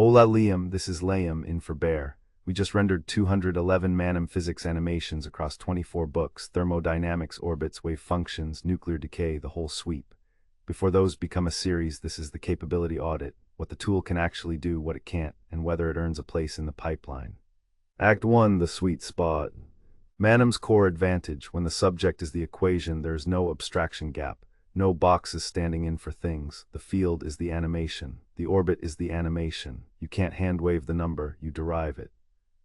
Hola Liam, this is Liam in for Bear. We just rendered 211 Manim physics animations across 24 books, thermodynamics, orbits, wave functions, nuclear decay, the whole sweep. Before those become a series, this is the capability audit, what the tool can actually do, what it can't, and whether it earns a place in the pipeline. Act 1, the sweet spot. Manim's core advantage: when the subject is the equation, there is no abstraction gap. No boxes standing in for things. The field is the animation. The orbit is the animation. You can't hand-wave the number, you derive it.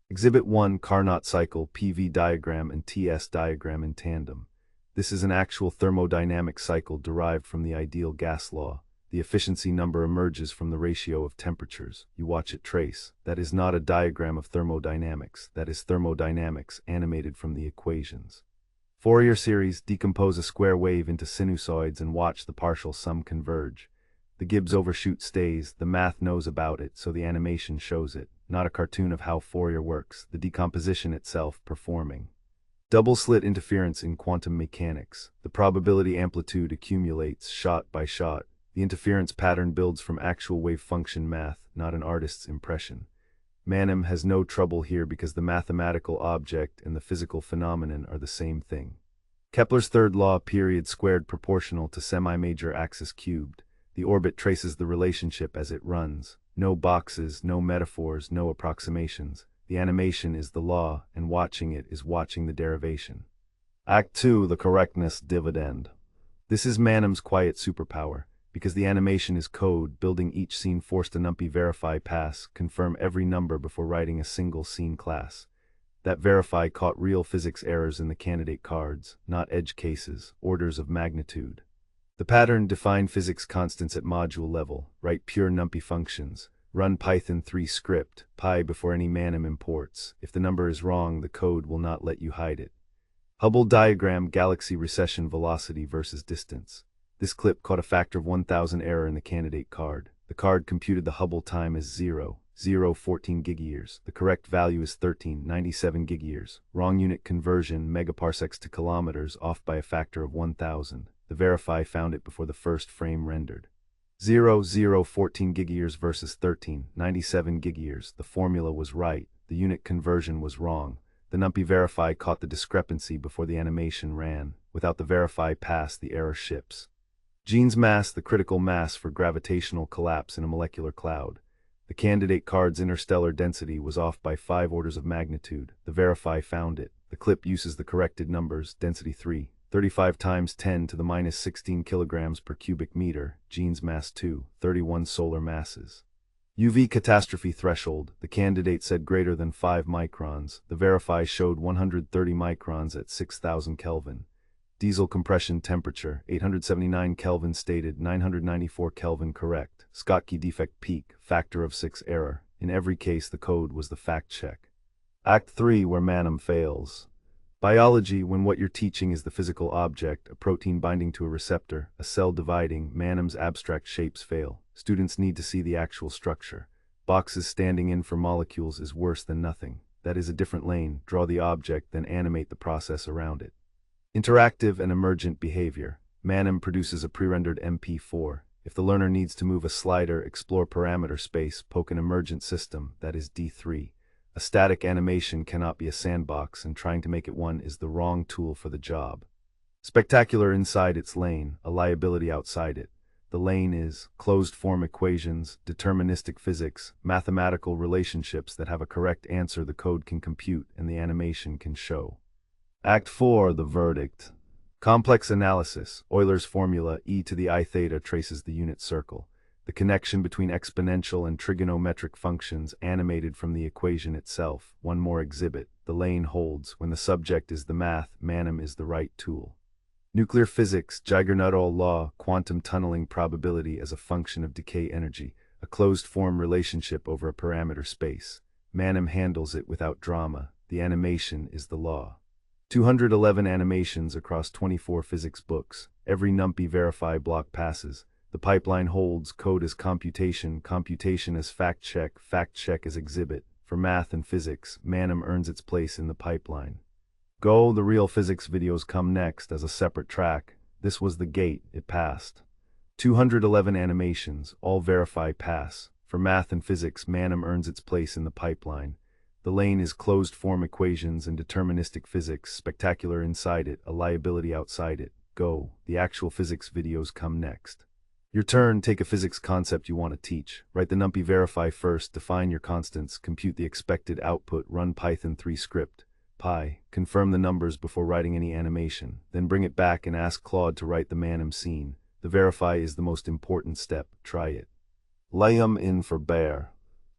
Exhibit 1, Carnot cycle, PV diagram and TS diagram in tandem. This is an actual thermodynamic cycle derived from the ideal gas law. The efficiency number emerges from the ratio of temperatures. You watch it trace. That is not a diagram of thermodynamics. That is thermodynamics animated from the equations. Fourier series: decompose a square wave into sinusoids and watch the partial sum converge. The Gibbs overshoot stays, the math knows about it, so the animation shows it. Not a cartoon of how Fourier works, the decomposition itself performing. Double slit interference in quantum mechanics. The probability amplitude accumulates shot by shot. The interference pattern builds from actual wave function math, not an artist's impression. Manim has no trouble here because the mathematical object and the physical phenomenon are the same thing. Kepler's third law, period squared proportional to semi-major axis cubed. The orbit traces the relationship as it runs. No boxes, no metaphors, no approximations. The animation is the law, and watching it is watching the derivation. Act 2, the correctness dividend. This is Manim's quiet superpower. Because the animation is code, building each scene forced a numpy verify pass, confirm every number before writing a single scene class. That verify caught real physics errors in the candidate cards, not edge cases, orders of magnitude. The pattern: define physics constants at module level, write pure numpy functions, run Python 3 script.py before any Manim imports. If the number is wrong, the code will not let you hide it. Hubble diagram: galaxy recession velocity versus distance. This clip caught a factor of 1000 error in the candidate card. The card computed the Hubble time as 0.014 gigayears. The correct value is 1397 gigayears. Wrong unit conversion, megaparsecs to kilometers, off by a factor of 1000. The verify found it before the first frame rendered. 0.014 gigayears versus 1397 gigayears. The formula was right. The unit conversion was wrong. The numpy verify caught the discrepancy before the animation ran. Without the verify pass, the error ships. Jeans mass: the critical mass for gravitational collapse in a molecular cloud. The candidate card's interstellar density was off by 5 orders of magnitude. The verify found it. The clip uses the corrected numbers: density 3, 35 times 10 to the minus 16 kilograms per cubic meter, Jeans mass 2, 31 solar masses. UV catastrophe threshold: the candidate said greater than 5 microns. The verify showed 130 microns at 6000 Kelvin. Diesel compression temperature: 879 Kelvin stated, 994 Kelvin correct. Schottky defect peak, factor of 6 error. In every case, the code was the fact check. Act 3, where Manim fails. Biology: when what you're teaching is the physical object, a protein binding to a receptor, a cell dividing, Manim's abstract shapes fail. Students need to see the actual structure. Boxes standing in for molecules is worse than nothing. That is a different lane. Draw the object, then animate the process around it. Interactive and emergent behavior. Manim produces a pre-rendered MP4. If the learner needs to move a slider, explore parameter space, poke an emergent system, that is D3. A static animation cannot be a sandbox, and trying to make it one is the wrong tool for the job. Spectacular inside its lane, a liability outside it. The lane is closed-form equations, deterministic physics, mathematical relationships that have a correct answer the code can compute and the animation can show. Act 4, the verdict. Complex analysis. Euler's formula, e to the I theta, traces the unit circle. The connection between exponential and trigonometric functions animated from the equation itself. One more exhibit. The lane holds. When the subject is the math, Manim is the right tool. Nuclear physics: Jagger-Nuttall law, quantum tunneling probability as a function of decay energy, a closed-form relationship over a parameter space. Manim handles it without drama. The animation is the law. 211 animations across 24 physics books. Every numpy verify block passes. The pipeline holds. Code as computation, computation as fact check as exhibit. For math and physics, Manim earns its place in the pipeline. Go, the real physics videos come next as a separate track. This was the gate, it passed. 211 animations, all verify pass. For For math and physics, Manim earns its place in the pipeline. The lane is closed-form equations and deterministic physics, spectacular inside it, a liability outside it. Go, the actual physics videos come next. Your turn, take a physics concept you want to teach. Write the numpy verify first, define your constants, compute the expected output, run Python 3 script.py, confirm the numbers before writing any animation, then bring it back and ask Claude to write the Manim scene. The verify is the most important step, try it. Lay 'em in for bear.